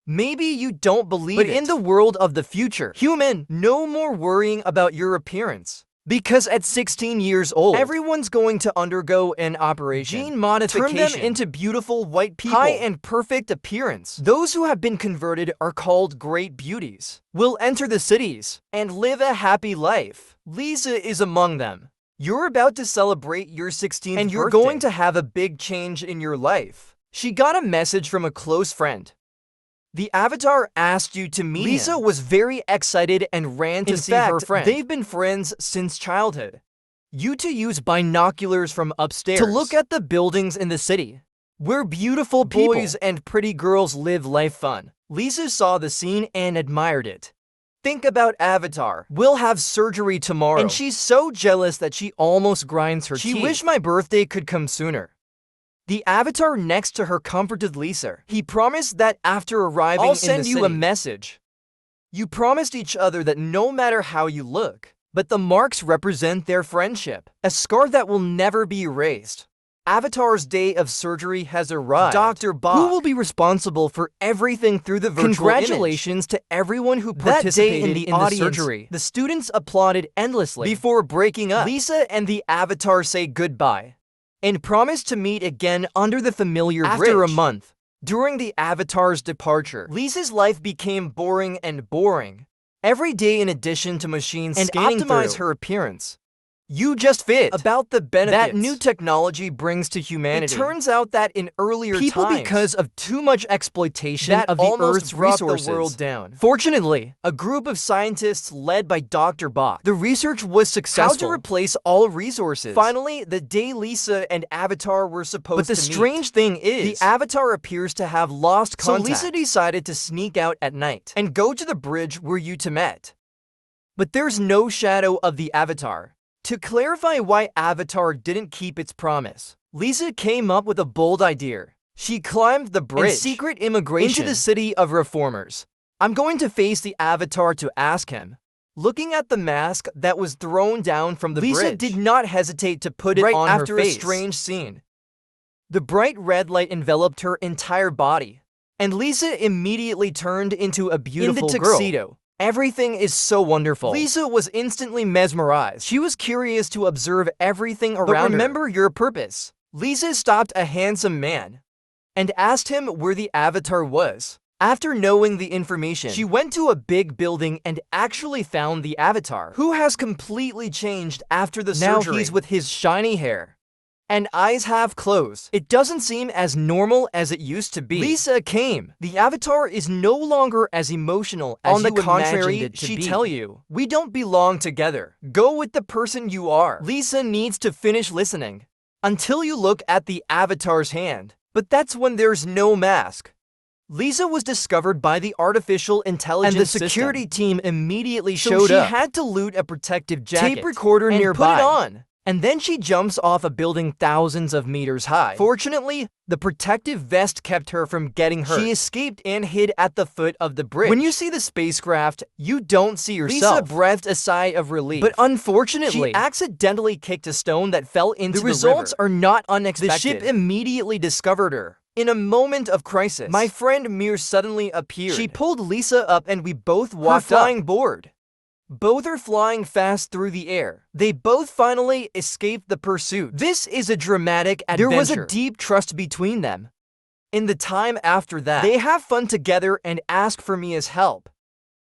Maybe you don't believe it. But in the world of the future, human, no more worrying about your appearance. Because at 16 years old, everyone's going to undergo an operation. Gene modification. Turn them into beautiful white people. High and perfect appearance. Those who have been converted are called great beauties. Will enter the cities and live a happy life. Lisa is among them. You're about to celebrate your 16th and you're going to have a big change in your life. She got a message from a close friend. The avatar asked you to meet him. Lisa was very excited and ran to see her friend. They've been friends since childhood. You two use binoculars from upstairs to look at the buildings in the city, where beautiful boys and pretty girls live life fun. Lisa saw the scene and admired it. Think about Avatar. We'll have surgery tomorrow, and she's so jealous that she almost grinds her teeth. She wished my birthday could come sooner. The avatar next to her comforted Lisa. He promised that after arriving in the city, I'll send you a message. You promised each other that no matter how you look, but the marks represent their friendship, a scar that will never be erased. Avatar's day of surgery has arrived. Dr. Bach, who will be responsible for everything through the virtual Congratulations to everyone who participated in the surgery. The students applauded endlessly. Before breaking up, Lisa and the avatar say goodbye and promise to meet again under the familiar bridge. After a month, during the avatar's departure, Lisa's life became boring and boring. Every day in addition to machines and optimize her appearance. You just fit about the benefits that new technology brings to humanity. It turns out that in earlier people, because of too much exploitation of the Earth's resources, the world down. Fortunately, a group of scientists led by Dr. Bach, the research was successful. How to replace all resources. Finally, the day Lisa and Avatar were supposed to meet. But the strange thing is, the Avatar appears to have lost contact. So Lisa decided to sneak out at night and go to the bridge where you two met. But there's no shadow of the Avatar. To clarify why Avatar didn't keep its promise, Lisa came up with a bold idea. She climbed the bridge and secret immigration into the city of reformers. I'm going to face the Avatar to ask him. Looking at the mask that was thrown down from the bridge, Lisa did not hesitate to put it on her face. After a strange scene, the bright red light enveloped her entire body, and Lisa immediately turned into a beautiful tuxedo. Girl. Everything is so wonderful. Lisa was instantly mesmerized. She was curious to observe everything around her. But remember your purpose. Lisa stopped a handsome man and asked him where the avatar was. After knowing the information, she went to a big building and actually found the avatar, who has completely changed after the surgery. Now he's with his shiny hair and eyes half closed. It doesn't seem as normal as it used to be. Lisa came. The avatar is no longer as emotional as you imagined it to be. She tell you, we don't belong together. Go with the person you are. Lisa needs to finish listening until you look at the avatar's hand. But that's when there's no mask. Lisa was discovered by the artificial intelligence and the security team immediately showed up. She had to loot a protective jacket, tape recorder nearby, put it on. And then she jumps off a building thousands of meters high. Fortunately, the protective vest kept her from getting hurt. She escaped and hid at the foot of the bridge. When you see the spacecraft, you don't see yourself. Lisa breathed a sigh of relief. But unfortunately, she accidentally kicked a stone that fell into the river. The results are not unexpected. The ship immediately discovered her. In a moment of crisis, my friend Mir suddenly appeared. She pulled Lisa up and we both walked flying board. Both are flying fast through the air. They both finally escaped the pursuit. This is a dramatic adventure. There was a deep trust between them. In the time after that, they have fun together and ask for Mia's help.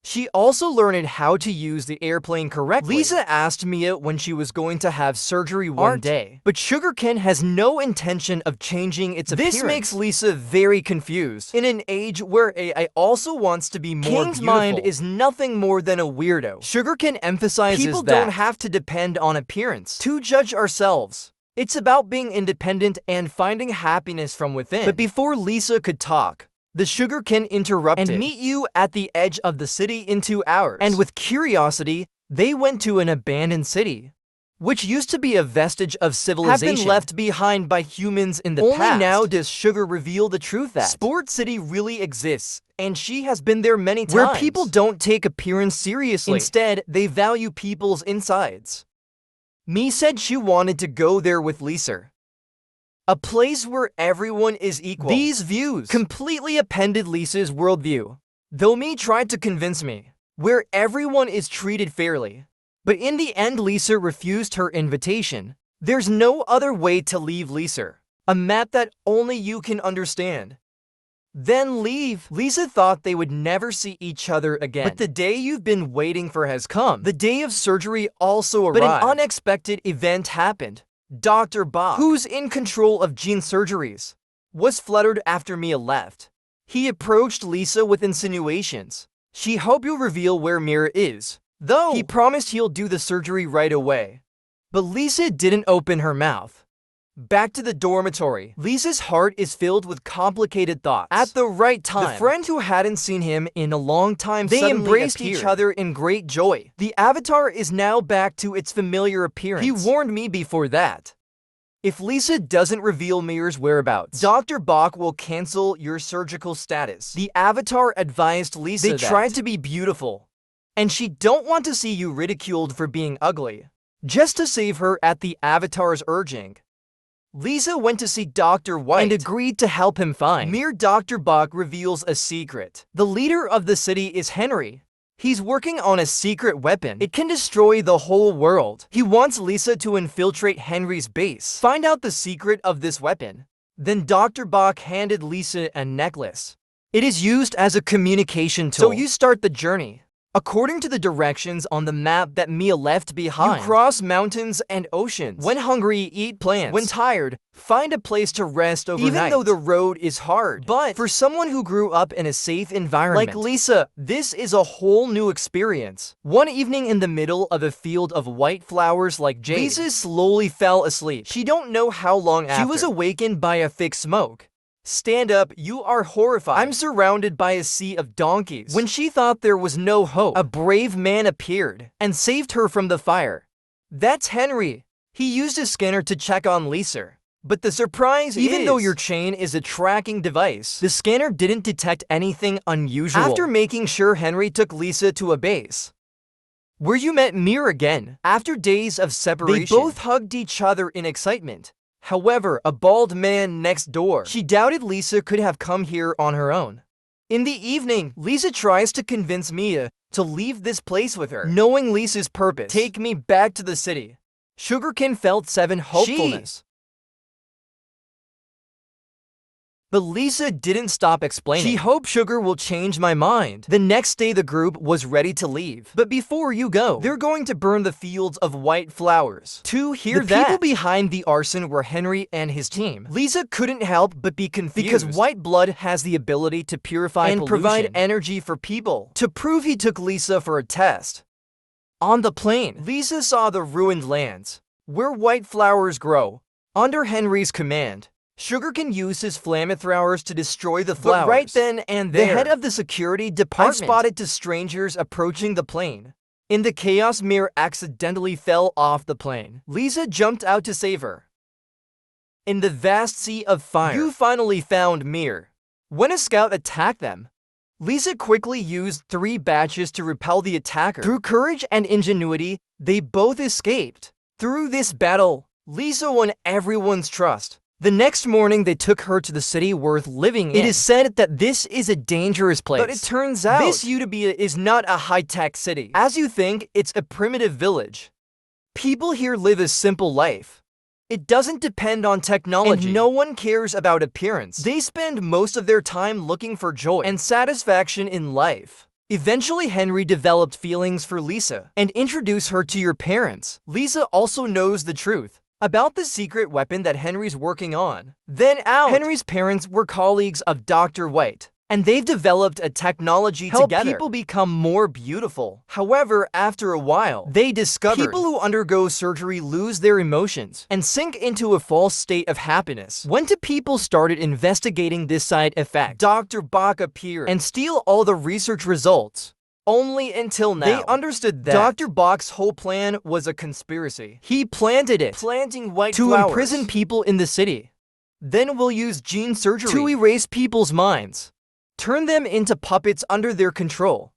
She also learned how to use the airplane correctly. Lisa asked Mia when she was going to have surgery one day, but Sugarcane has no intention of changing its appearance. This makes Lisa very confused. In an age where AI also wants to be more beautiful, mind is nothing more than a weirdo. Sugarcane emphasizes people don't have to depend on appearance to judge ourselves. It's about being independent and finding happiness from within. But before Lisa could talk, the Sugarcane interrupted and meet you at the edge of the city in 2 hours. And with curiosity, they went to an abandoned city, which used to be a vestige of civilization, have been left behind by humans in the past. Only now does Sugar reveal the truth that Sport City really exists, and she has been there many times. Where people don't take appearance seriously. Instead, they value people's insides. Mi said she wanted to go there with Lisa. A place where everyone is equal. These views completely upended Lisa's worldview, though Me tried to convince me, where everyone is treated fairly. But in the end, Lisa refused her invitation. There's no other way to leave Lisa. A map that only you can understand. Then leave. Lisa thought they would never see each other again. But the day you've been waiting for has come. The day of surgery also arrived. But an unexpected event happened. Dr. Bach, who's in control of gene surgeries, was fluttered after Mia left. He approached Lisa with insinuations. She hoped you'll reveal where Mira is, though he promised he'll do the surgery right away. But Lisa didn't open her mouth. Back to the dormitory. Lisa's heart is filled with complicated thoughts. At the right time, the friend who hadn't seen him in a long time suddenly embraced each other in great joy. The avatar is now back to its familiar appearance. He warned me before that. If Lisa doesn't reveal Mira's whereabouts, Dr. Bach will cancel your surgical status. The avatar advised Lisa they tried to be beautiful, and she don't want to see you ridiculed for being ugly. Just to save her at the avatar's urging, Lisa went to see Dr. White and agreed to help him find Mir. Dr. Bach reveals a secret. The leader of the city is Henry. He's working on a secret weapon. It can destroy the whole world. He wants Lisa to infiltrate Henry's base, find out the secret of this weapon. Then Dr. Bach handed Lisa a necklace. It is used as a communication tool. So you start the journey. According to the directions on the map that Mia left behind, you cross mountains and oceans. When hungry, eat plants. When tired, find a place to rest overnight. Even though the road is hard. But for someone who grew up in a safe environment like Lisa, this is a whole new experience. One evening in the middle of a field of white flowers like jade, Lisa slowly fell asleep. She don't know how long after. She was awakened by a thick smoke. Stand up, you are horrified. I'm surrounded by a sea of donkeys. When she thought there was no hope, a brave man appeared and saved her from the fire. That's Henry. He used a scanner to check on Lisa. But the surprise is, even though your chain is a tracking device, the scanner didn't detect anything unusual. After making sure, Henry took Lisa to a base where you met Mir again. After days of separation, they both hugged each other in excitement. However, a bald man next door. She doubted Lisa could have come here on her own. In the evening, Lisa tries to convince Mia to leave this place with her, knowing Lisa's purpose. Take me back to the city. Sugarkin felt 7 hopefulness. But Lisa didn't stop explaining. She hoped Sugar will change my mind. The next day, the group was ready to leave. But before you go, they're going to burn the fields of white flowers. To hear that, the people behind the arson were Henry and his team. Lisa couldn't help but be confused, because white blood has the ability to purify and provide energy for people. To prove, he took Lisa for a test. On the plane, Lisa saw the ruined lands, where white flowers grow. Under Henry's command, Sugarkin used his flamethrowers to destroy the flowers. But right then and there, the head of the security department spotted 2 strangers approaching the plane. In the chaos, Mir accidentally fell off the plane. Lisa jumped out to save her. In the vast sea of fire, you finally found Mir. When a scout attacked them, Lisa quickly used 3 batches to repel the attacker. Through courage and ingenuity, they both escaped. Through this battle, Lisa won everyone's trust. The next morning, they took her to the city worth living in. It is said that this is a dangerous place. But it turns out, this Utopia is not a high-tech city. As you think, it's a primitive village. People here live a simple life. It doesn't depend on technology, and no one cares about appearance. They spend most of their time looking for joy and satisfaction in life. Eventually, Henry developed feelings for Lisa and introduced her to your parents. Lisa also knows the truth about the secret weapon that Henry's working on. Then Henry's parents were colleagues of Dr. White, and they've developed a technology to help people become more beautiful. However, after a while, they discovered people who undergo surgery lose their emotions and sink into a false state of happiness. When 2 people started investigating this side effect, Dr. Bach appeared and steal all the research results. Only until now, they understood that Dr. Bach's whole plan was a conspiracy. He planted it, planting white flowers to imprison people in the city. Then we'll use gene surgery to erase people's minds, turn them into puppets under their control.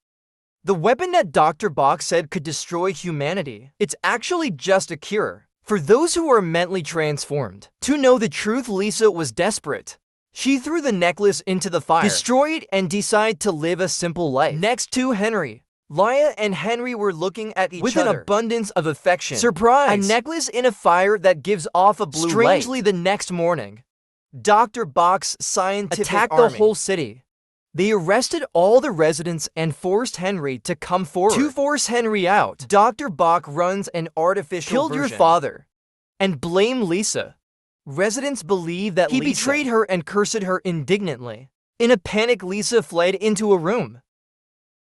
The weapon that Dr. Bach said could destroy humanity, it's actually just a cure. For those who are mentally transformed, to know the truth, Lisa was desperate. She threw the necklace into the fire, destroyed, and decided to live a simple life. Next to Henry. Leah and Henry were looking at each other with an abundance of affection. Surprise! A necklace in a fire that gives off a blue light. Strangely, the next morning, Dr. Bach's scientific attacked the whole city. They arrested all the residents and forced Henry to come forward. To force Henry out, Dr. Bach runs an artificial version. Killed your father and blame Lisa. Residents believe that he betrayed her and cursed her indignantly. In a panic, Lisa fled into a room,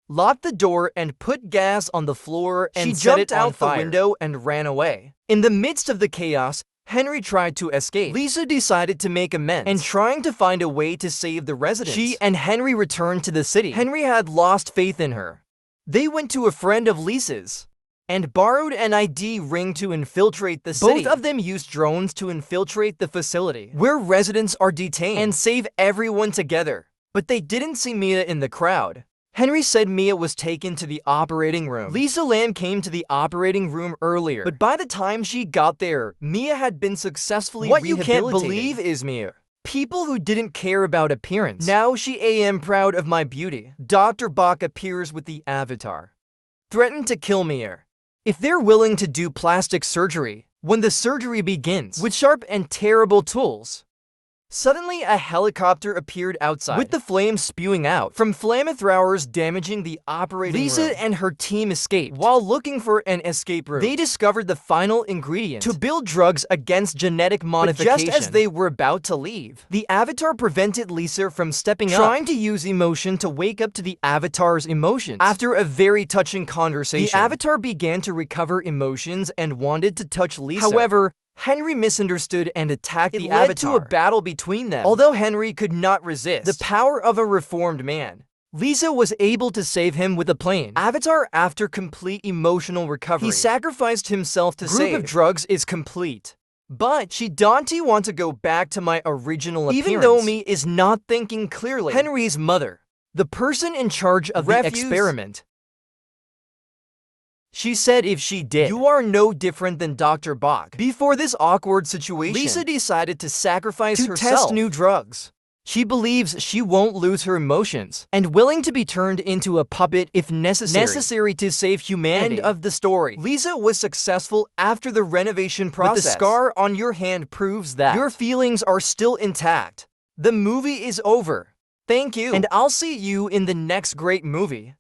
locked the door, and put gas on the floor and jumped out the window and ran away. In the midst of the chaos, Henry tried to escape. Lisa decided to make amends and trying to find a way to save the residents. She and Henry returned to the city. Henry had lost faith in her. They went to a friend of Lisa's and borrowed an ID ring to infiltrate the city. Both of them used drones to infiltrate the facility where residents are detained and save everyone together. But they didn't see Mia in the crowd. Henry said Mia was taken to the operating room. Lisa Lam came to the operating room earlier, but by the time she got there, Mia had been successfully rehabilitated. What you can't believe is Mia. People who didn't care about appearance. Now she am proud of my beauty. Dr. Bach appears with the avatar. Threatened to kill Mia if they're willing to do plastic surgery. When the surgery begins, with sharp and terrible tools, suddenly, a helicopter appeared outside, with the flames spewing out from flamethrowers damaging the operating room. Lisa and her team escaped. While looking for an escape route, they discovered the final ingredient to build drugs against genetic modification. But just as they were about to leave, the Avatar prevented Lisa from stepping up, trying to use emotion to wake up to the Avatar's emotions. After a very touching conversation, the Avatar began to recover emotions and wanted to touch Lisa. However, Henry misunderstood and attacked the Avatar. It led to a battle between them. Although Henry could not resist the power of a reformed man, Lisa was able to save him with a plane. Avatar, after complete emotional recovery, he sacrificed himself to save. Group of drugs is complete. But she don't want to go back to my original appearance. Even though me is not thinking clearly, Henry's mother, the person in charge of the experiment, she said if she did, you are no different than Dr. Bach. Before this awkward situation, Lisa decided to sacrifice herself to test new drugs. She believes she won't lose her emotions and willing to be turned into a puppet if necessary to save humanity. End of the story. Lisa was successful after the renovation process. But the scar on your hand proves that your feelings are still intact. The movie is over. Thank you, and I'll see you in the next great movie.